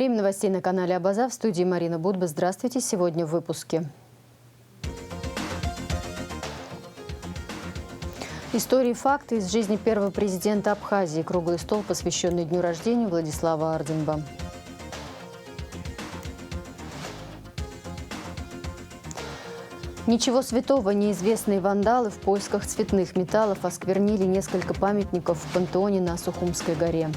Время новостей на канале Абаза. В студии Марина Будба. Здравствуйте. Сегодня в выпуске. Истории и факты из жизни первого президента Абхазии. Круглый стол, посвященный дню рождения Владислава Арденба. Ничего святого, неизвестные вандалы в поисках цветных металлов осквернили несколько памятников в пантеоне на Сухумской горе.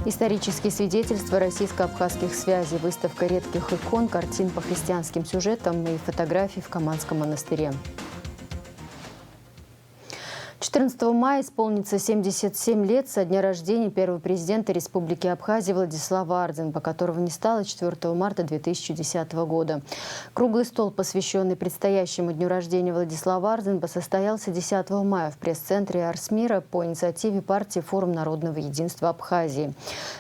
Исторические свидетельства российско-абхазских связей, выставка редких икон, картин по христианским сюжетам и фотографий в Каманском монастыре. 14 мая исполнится 77 лет со дня рождения первого президента Республики Абхазия Владислава Арденба, которого не стало 4 марта 2010 года. Круглый стол, посвященный предстоящему дню рождения Владислава Арденба, состоялся 10 мая в пресс-центре Арсмира по инициативе партии «Форум народного единства Абхазии».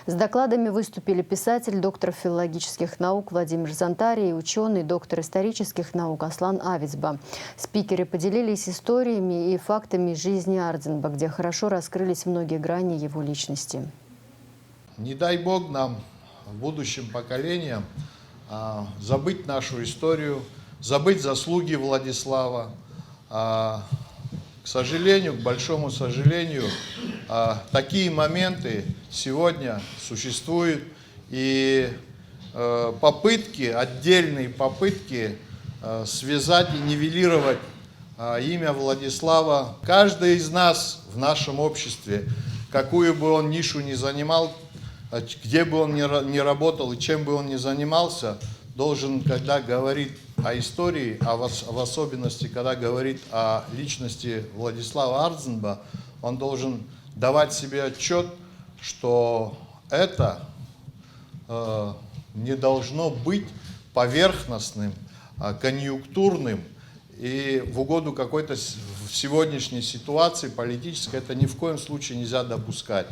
С докладами выступили писатель, доктор филологических наук Владимир Зантарий и ученый, доктор исторических наук Аслан Авицба. Спикеры поделились историями и фактами жизни Арденба, где хорошо раскрылись многие грани его личности. Не дай Бог нам, будущим поколениям, забыть нашу историю, забыть заслуги Владислава. К сожалению, к большому сожалению, такие моменты сегодня существуют. И отдельные попытки связать и нивелировать имя Владислава. Каждый из нас в нашем обществе, какую бы он нишу ни занимал, где бы он ни работал и чем бы он ни занимался, должен, когда говорит о истории, в особенности, когда говорит о личности Владислава Арденба, он должен давать себе отчет, что это не должно быть поверхностным, конъюнктурным, и в угоду какой-то в сегодняшней ситуации политической это ни в коем случае нельзя допускать.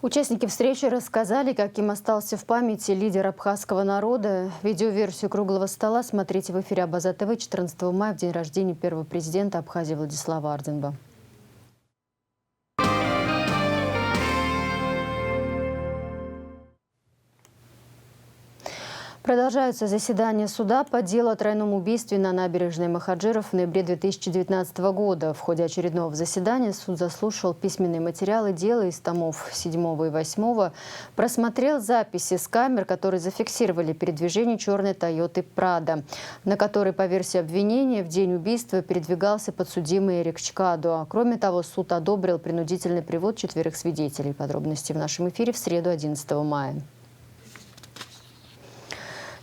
Участники встречи рассказали, каким остался в памяти лидер абхазского народа. Видеоверсию круглого стола смотрите в эфире Абаза ТВ 14 мая, в день рождения первого президента Абхазии Владислава Арденба. Продолжаются заседания суда по делу о тройном убийстве на набережной Махаджиров в ноябре 2019 года. В ходе очередного заседания суд заслушал письменные материалы дела из томов 7 и 8, просмотрел записи с камер, которые зафиксировали передвижение черной Тойоты Прада, на которой, по версии обвинения, в день убийства передвигался подсудимый Эрик Чкадо. Кроме того, суд одобрил принудительный привод 4 свидетелей. Подробности в нашем эфире в среду 11 мая.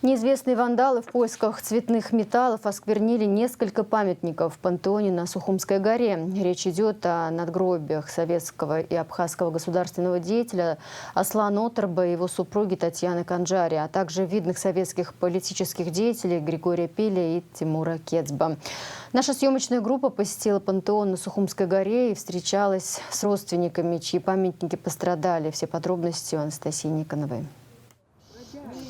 Неизвестные вандалы в поисках цветных металлов осквернили несколько памятников в пантеоне на Сухумской горе. Речь идет о надгробиях советского и абхазского государственного деятеля Аслана Оторба и его супруги Татьяны Канджари, а также видных советских политических деятелей Григория Пиля и Тимура Кецба. Наша съемочная группа посетила пантеон на Сухумской горе и встречалась с родственниками, чьи памятники пострадали. Все подробности у Анастасии Никоновой.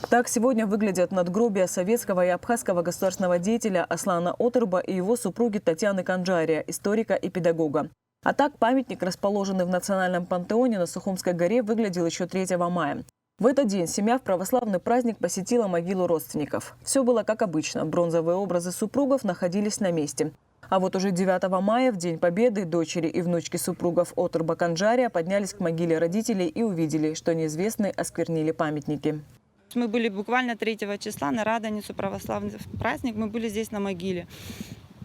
Так сегодня выглядят надгробия советского и абхазского государственного деятеля Аслана Оторба и его супруги Татьяны Канджари, историка и педагога. А так памятник, расположенный в Национальном пантеоне на Сухумской горе, выглядел еще 3 мая. В этот день семья в православный праздник посетила могилу родственников. Все было как обычно. Бронзовые образы супругов находились на месте. А вот уже 9 мая, в День Победы, дочери и внучки супругов Оторба Канджари поднялись к могиле родителей и увидели, что неизвестные осквернили памятники. Мы были буквально 3 числа на Радоницу, православный праздник, мы были здесь на могиле.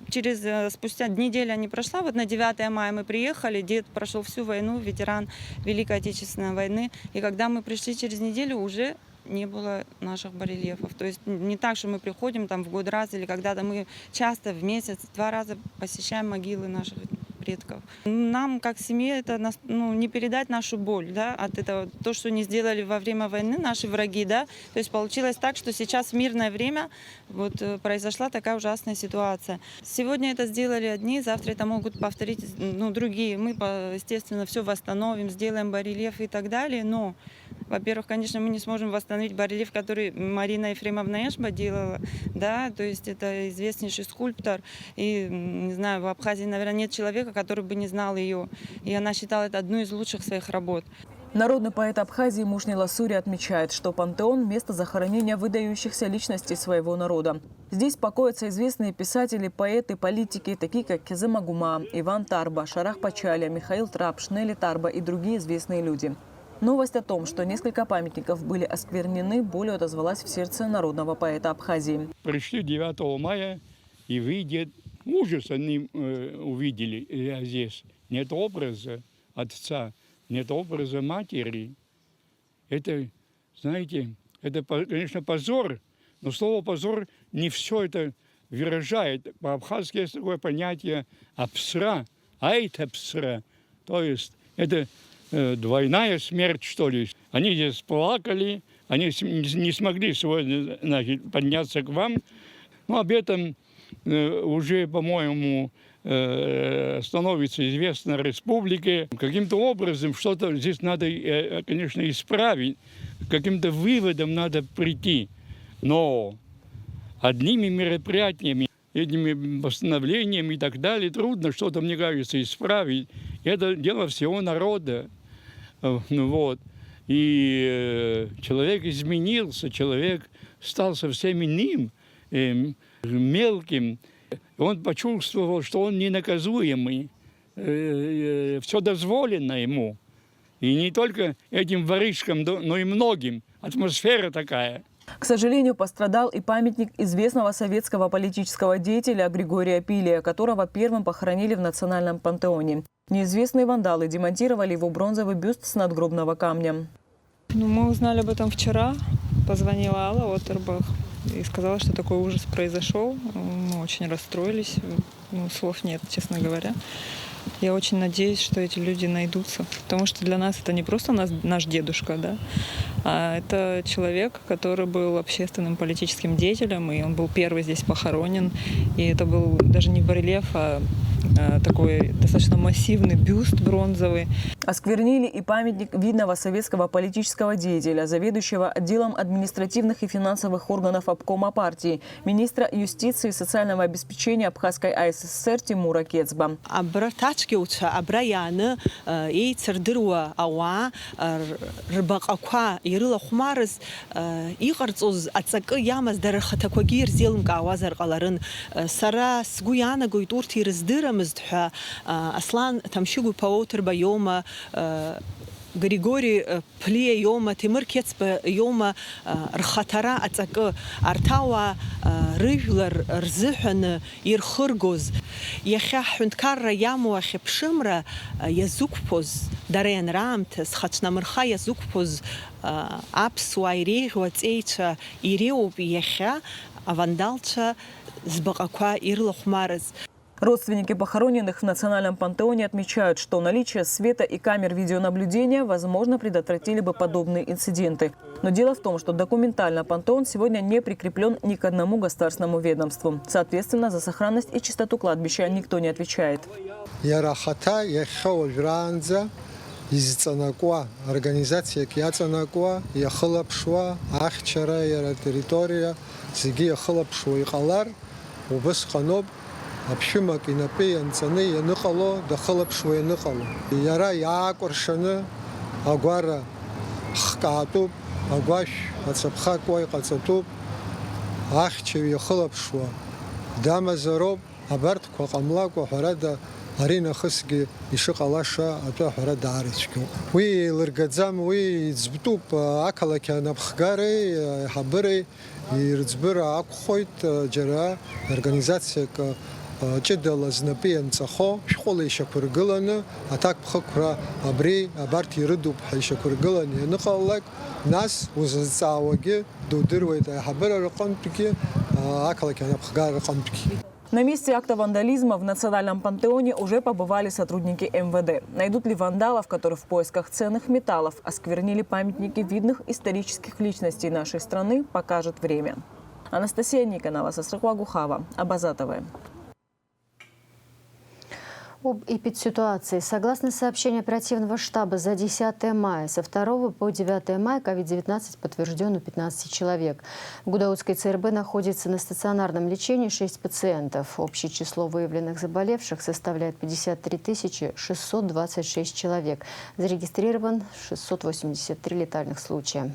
Спустя неделя не прошла, вот на 9 мая мы приехали, дед прошел всю войну, ветеран Великой Отечественной войны. И когда мы пришли через неделю, уже не было наших барельефов. То есть не так, что мы приходим там в год раз или когда-то, мы часто в месяц 2 раза посещаем могилы наших предков. Нам, как семье, это не передать нашу боль, да, от этого, то, что не сделали во время войны наши враги, да. То есть получилось так, что сейчас в мирное время вот произошла такая ужасная ситуация. Сегодня это сделали одни, завтра это могут повторить другие. Мы, естественно, все восстановим, сделаем барельеф и так далее, но во-первых, конечно, мы не сможем восстановить барельеф, который Марина Ефремовна Эшба делала, да, то есть это известнейший скульптор, и, не знаю, в Абхазии, наверное, нет человека, который бы не знал ее, и она считала это одной из лучших своих работ. Народный поэт Абхазии Мушни Ласури отмечает, что пантеон – место захоронения выдающихся личностей своего народа. Здесь покоятся известные писатели, поэты, политики, такие как Кезем Агума, Иван Тарба, Шарах Пачаля, Михаил Трапш, Нелли Тарба и другие известные люди. Новость о том, что несколько памятников были осквернены, болью отозвалась в сердце народного поэта Абхазии. Пришли 9 мая и выйдет ужас, они увидели здесь. Нет образа отца, нет образа матери. Это, знаете, это, конечно, позор, но слово «позор» не все это выражает. По-абхазски есть такое понятие «апсра», «айт-апсра», то есть это двойная смерть, что ли. Они здесь плакали, они не смогли сегодня, значит, подняться к вам. Но об этом уже, по-моему, становится известно республике. Каким-то образом что-то здесь надо, конечно, исправить, каким-то выводом надо прийти. Но одними мероприятиями, этими постановлениями и так далее трудно что-то, мне кажется, исправить. Это дело всего народа. Вот. И человек изменился, человек стал совсем иным, мелким. Он почувствовал, что он ненаказуемый, все дозволено ему. И не только этим воришкам, но и многим. Атмосфера такая. К сожалению, пострадал и памятник известного советского политического деятеля Григория Пилия, которого первым похоронили в национальном пантеоне. Неизвестные вандалы демонтировали его бронзовый бюст с надгробного камня. Мы узнали об этом вчера. Позвонила Алла Отербах и сказала, что такой ужас произошел. Мы очень расстроились. Слов нет, честно говоря. Я очень надеюсь, что эти люди найдутся. Потому что для нас это не просто наш дедушка, да, а это человек, который был общественным политическим деятелем, и он был первый здесь похоронен. И это был даже не барельеф, а такой достаточно массивный бюст бронзовый. Осквернили и памятник видного советского политического деятеля, заведующего отделом административных и финансовых органов обкома партии, министра юстиции и социального обеспечения Абхазской АССР Тимура Кецба. Аслан Тамшигу Паотерба Йома, Григорий Плия Йома, Тимур Кецба Йома, Рхатара Ацак Артауа, Рыжлар Рзыхан, Ирхыргоз, Яхяхунткара Ямуа Хепшимра, Язукпоз, Дарен Рамтес, Хачнамырха Язукпоз, Апсуа Ирегуа Цейча, Иреуп Яхя, Авандалча, Збакаква Ирлохмарез. Родственники похороненных в национальном пантеоне отмечают, что наличие света и камер видеонаблюдения, возможно, предотвратили бы подобные инциденты. Но дело в том, что документально пантеон сегодня не прикреплен ни к одному государственному ведомству. Соответственно, за сохранность и чистоту кладбища никто не отвечает. Организация Киацанакуа, Яхалапшуа, Ахчара, Яра территория, Зиги Яхалапшуа и Халар, Убасханоб, Общимак и Напеян Цаны, Янухало, Дахалапшуа и Нухало. Яра Якоршана, Агуара Хкатуб, Агуаш, Ацапхакуай, Кацатуб, Ахчев Яхалапшуа, Дама Зароб, Абарт Квакамлаку, Харада, Арина Хасги и Шакалаша, а то Харада Аричку. Уи Ларгадзам, уи Збтуб, Акалакя Напхгаре, Хабыре, и Рцбыра Акхойт, Джара, организация Чедала Знапиен Цахо, школа еще Кургылана, а так Пхакра, Абри, Абарти Рыдуб, еще Кургылане, Нухалак, нас узацауаги, Дудырвайт, Хабыра Раконпики, Акалакя Напхгаре Раконпики. На месте акта вандализма в национальном пантеоне уже побывали сотрудники МВД. Найдут ли вандалов, которые в поисках ценных металлов осквернили памятники видных исторических личностей нашей страны, покажет время. Анастасия Никонова, Сасрыква Гухава, Абаза ТВ. Об эпидситуации. Согласно сообщению оперативного штаба, за 10 мая со 2 по 9 мая COVID-19 подтвержден у 15 человек. В Гудаутской ЦРБ находится на стационарном лечении 6 пациентов. Общее число выявленных заболевших составляет 53 626 человек. Зарегистрирован 683 летальных случая.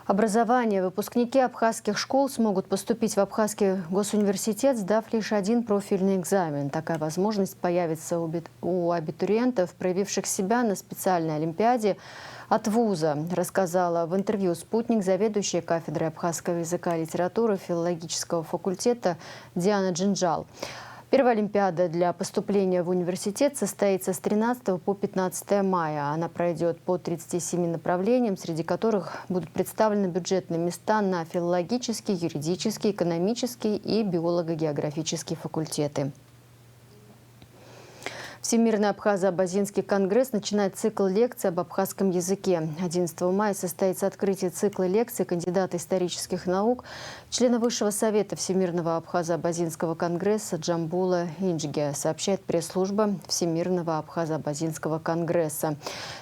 Образование. Выпускники абхазских школ смогут поступить в Абхазский госуниверситет, сдав лишь один профильный экзамен. Такая возможность появится у абитуриентов, проявивших себя на специальной олимпиаде от вуза, рассказала в интервью «Спутник» заведующая кафедрой абхазского языка и литературы филологического факультета Диана Джинджал. Первая олимпиада для поступления в университет состоится с 13 по 15 мая. Она пройдет по 37 направлениям, среди которых будут представлены бюджетные места на филологический, юридический, экономический и биолого-географические факультеты. Всемирный Абхазо-Абазинский конгресс начинает цикл лекций об абхазском языке. 11 мая состоится открытие цикла лекций кандидата исторических наук, члена Высшего совета Всемирного Абхазо-Абазинского конгресса Джамбула Инджге, сообщает пресс-служба Всемирного Абхазо-Абазинского конгресса.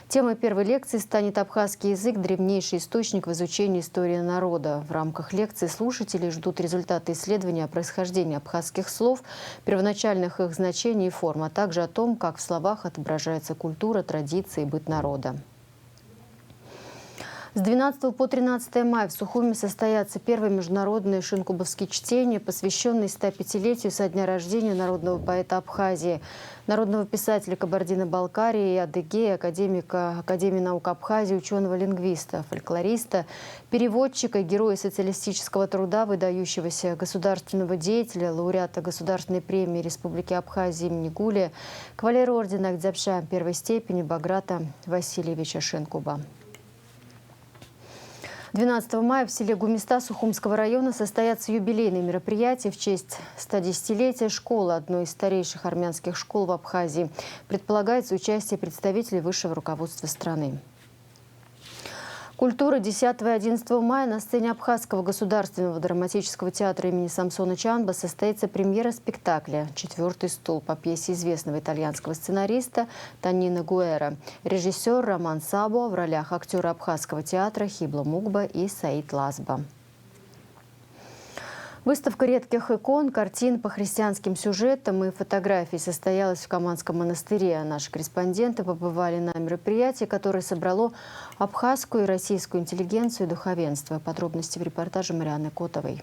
Темой первой лекции станет абхазский язык – древнейший источник в изучении истории народа. В рамках лекции слушатели ждут результаты исследования о происхождении абхазских слов, первоначальных их значений и форм, а также о том, как в словах отображается культура, традиции и быт народа. С 12 по 13 мая в Сухуми состоятся первые международные шинкубовские чтения, посвященные 105-летию со дня рождения народного поэта Абхазии, народного писателя Кабардино-Балкарии и Адыгеи, академика Академии наук Абхазии, ученого-лингвиста, фольклориста, переводчика, героя социалистического труда, выдающегося государственного деятеля, лауреата Государственной премии Республики Абхазия имени Гулия, кавалера ордена Агдзябша первой степени Баграта Васильевича Шинкуба. 12 мая в селе Гумиста Сухумского района состоятся юбилейные мероприятия в честь 110-летия школы, одной из старейших армянских школ в Абхазии. Предполагается участие представителей высшего руководства страны. Культура. 10 и 11 мая на сцене Абхазского государственного драматического театра имени Самсона Чанба состоится премьера спектакля «Четвертый стул» по пьесе известного итальянского сценариста Танина Гуэра. Режиссер Роман Сабо в ролях актера Абхазского театра Хибла Мугба и Саид Лазба. Выставка редких икон, картин по христианским сюжетам и фотографий состоялась в Каманском монастыре. Наши корреспонденты побывали на мероприятии, которое собрало абхазскую и российскую интеллигенцию и духовенство. Подробности в репортаже Марианны Котовой.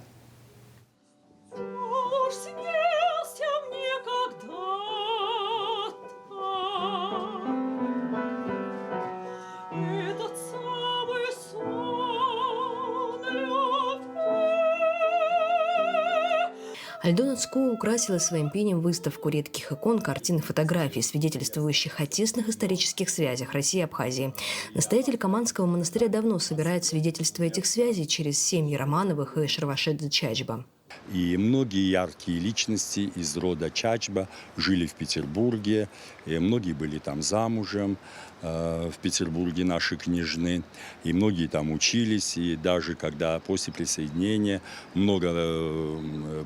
Альдона Цку украсила своим пением выставку редких икон, картин и фотографий, свидетельствующих о тесных исторических связях России и Абхазии. Настоятель Каманского монастыря давно собирает свидетельства этих связей через семьи Романовых и Шарвашидзе Чачба. И многие яркие личности из рода Чачба жили в Петербурге, и многие были там замужем в Петербурге, наши княжны, и многие там учились, и даже когда после присоединения много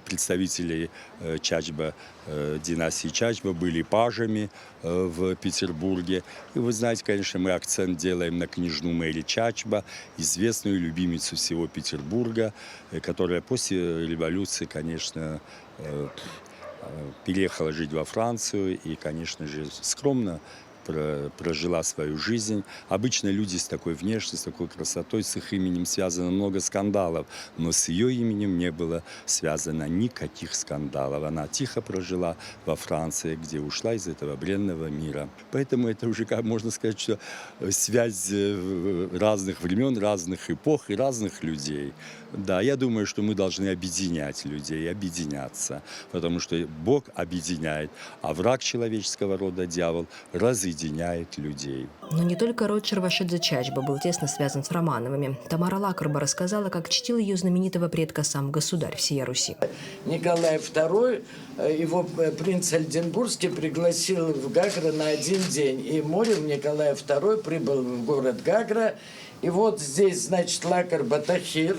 представителей Чачба, династии Чачба были пажами в Петербурге. И вы знаете, конечно, мы акцент делаем на княжну Мэри Чачба, известную любимицу всего Петербурга, которая после революции, конечно, переехала жить во Францию и, конечно же, скромно прожила свою жизнь. Обычно люди с такой внешностью, с такой красотой, с их именем связано много скандалов, но с ее именем не было связано никаких скандалов. Она тихо прожила во Франции, где ушла из этого бренного мира. Поэтому это уже, как можно сказать, что связь разных времен, разных эпох и разных людей. Да, я думаю, что мы должны объединять людей, объединяться, потому что Бог объединяет, а враг человеческого рода, дьявол, разъединяет людей. Но не только род Шарвашидзе Чачба был тесно связан с Романовыми. Тамара Лакарба рассказала, как чтил ее знаменитого предка сам государь всея Руси. Николай II, его принц Ольденбургский пригласил в Гагра на один день. И Морев Николай II прибыл в город Гагра. И вот здесь, значит, Лакарба Тахир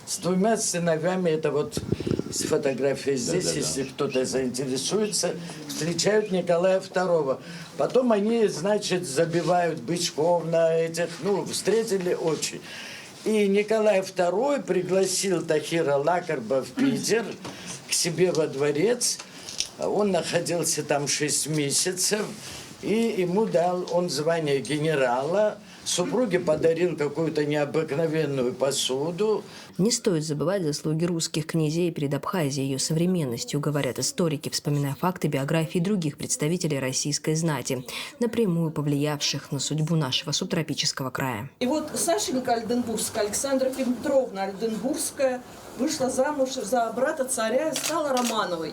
с двумя сыновьями, это вот фотография здесь, если кто-то заинтересуется, встречают Николая II. Потом они, значит, забивают бычков на этих, ну, встретили очень. И Николай II пригласил Тахира Лакарба в Питер к себе во дворец. Он находился там 6 месяцев, и ему дал он звание генерала. Супруге подарил какую-то необыкновенную посуду. Не стоит забывать заслуги русских князей перед Абхазией и ее современностью, говорят историки, вспоминая факты биографии других представителей российской знати, напрямую повлиявших на судьбу нашего субтропического края. И вот Сашенька Альденбургская, Александра Петровна Альденбургская, вышла замуж за брата царя и стала Романовой.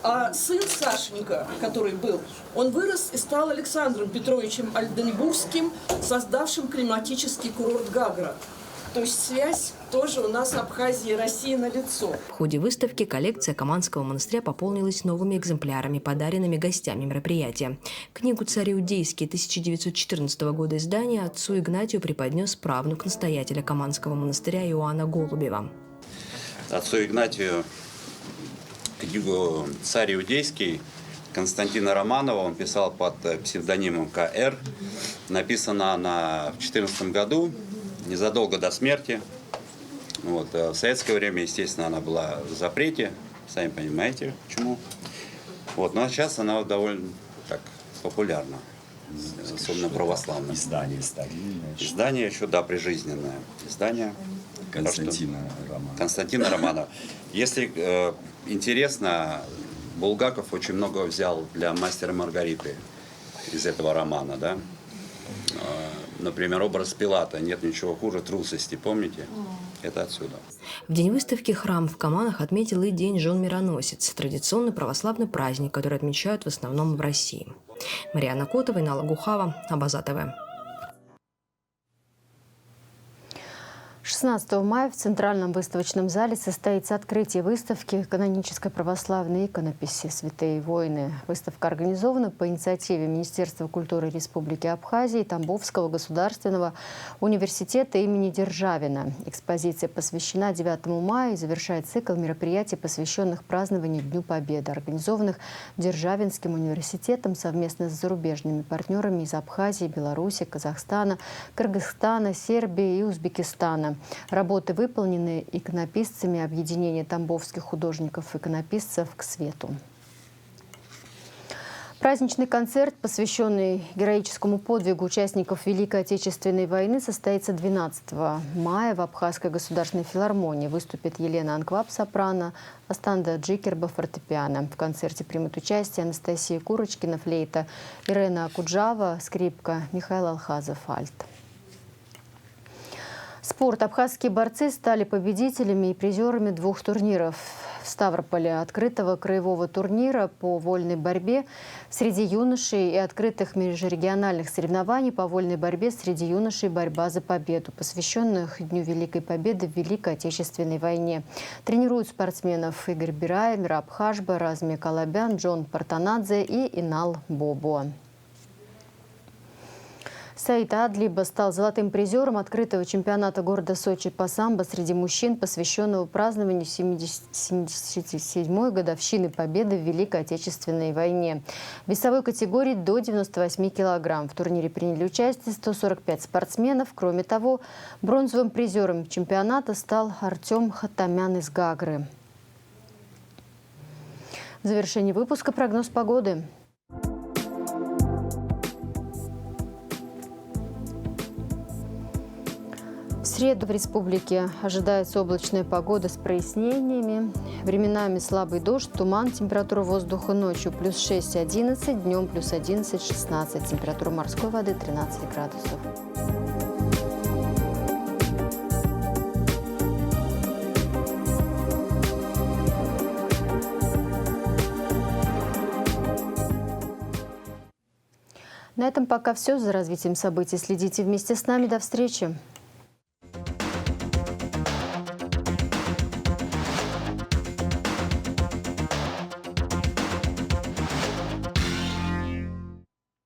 А сын Сашенька, который был, он вырос и стал Александром Петровичем Альденбургским, создавшим климатический курорт Гагра. То есть связь тоже у нас Абхазии и России налицо. В ходе выставки коллекция Каманского монастыря пополнилась новыми экземплярами, подаренными гостями мероприятия. Книгу «Царь Иудейский» 1914 года издания отцу Игнатию преподнес правнук настоятеля Каманского монастыря Иоанна Голубева. Отцу Игнатию книгу «Царь Иудейский» Константина Романова, он писал под псевдонимом К.Р. Написана она в 2014 году, незадолго до смерти. Вот. В советское время, естественно, она была в запрете, сами понимаете, почему. Вот. Но сейчас она довольно так популярна, особенно православное. Издание старинное. Издание еще, да, прижизненное. Издание Константина Романова. Если интересно, Булгаков очень много взял для «Мастера и Маргариты» из этого романа, да. Например, образ Пилата «Нет ничего хуже трусости», помните? Это отсюда. В день выставки храм в Каманах отметил и День жен-мироносец, традиционный православный праздник, который отмечают в основном в России. Марьяна Котова, Инала Гухава, Абаза ТВ. 16 мая в Центральном выставочном зале состоится открытие выставки канонической православной иконописи «Святые войны». Выставка организована по инициативе Министерства культуры Республики Абхазия и Тамбовского государственного университета имени Державина. Экспозиция посвящена 9 мая и завершает цикл мероприятий, посвященных празднованию Дню Победы, организованных Державинским университетом совместно с зарубежными партнерами из Абхазии, Беларуси, Казахстана, Кыргызстана, Сербии и Узбекистана. Работы выполнены иконописцами объединения тамбовских художников-иконописцев «К свету». Праздничный концерт, посвященный героическому подвигу участников Великой Отечественной войны, состоится 12 мая в Абхазской государственной филармонии. Выступит Елена Анкваб, сопрано, Астанда Джикерба, фортепиано. В концерте примут участие Анастасия Курочкина, флейта, Ирена Акуджава, скрипка, Михаил Алхазов, альт. Спорт. Абхазские борцы стали победителями и призерами 2 турниров. В Ставрополе открытого краевого турнира по вольной борьбе среди юношей и открытых межрегиональных соревнований по вольной борьбе среди юношей «Борьба за победу», посвященных Дню Великой Победы в Великой Отечественной войне. Тренируют спортсменов Игорь Бирай, Мираб Хашба, Размик Алабян, Джон Партанадзе и Инал Бобо. Саид Адлиба стал золотым призером открытого чемпионата города Сочи по самбо среди мужчин, посвященного празднованию 77-й годовщины Победы в Великой Отечественной войне. В весовой категории до 98 килограмм. В турнире приняли участие 145 спортсменов. Кроме того, бронзовым призером чемпионата стал Артем Хатамян из Гагры. В завершении выпуска прогноз погоды. В среду в республике ожидается облачная погода с прояснениями. Временами слабый дождь, туман, температура воздуха ночью плюс 6-11, днем плюс 11-16, температура морской воды 13 градусов. На этом пока все. За развитием событий следите вместе с нами. До встречи!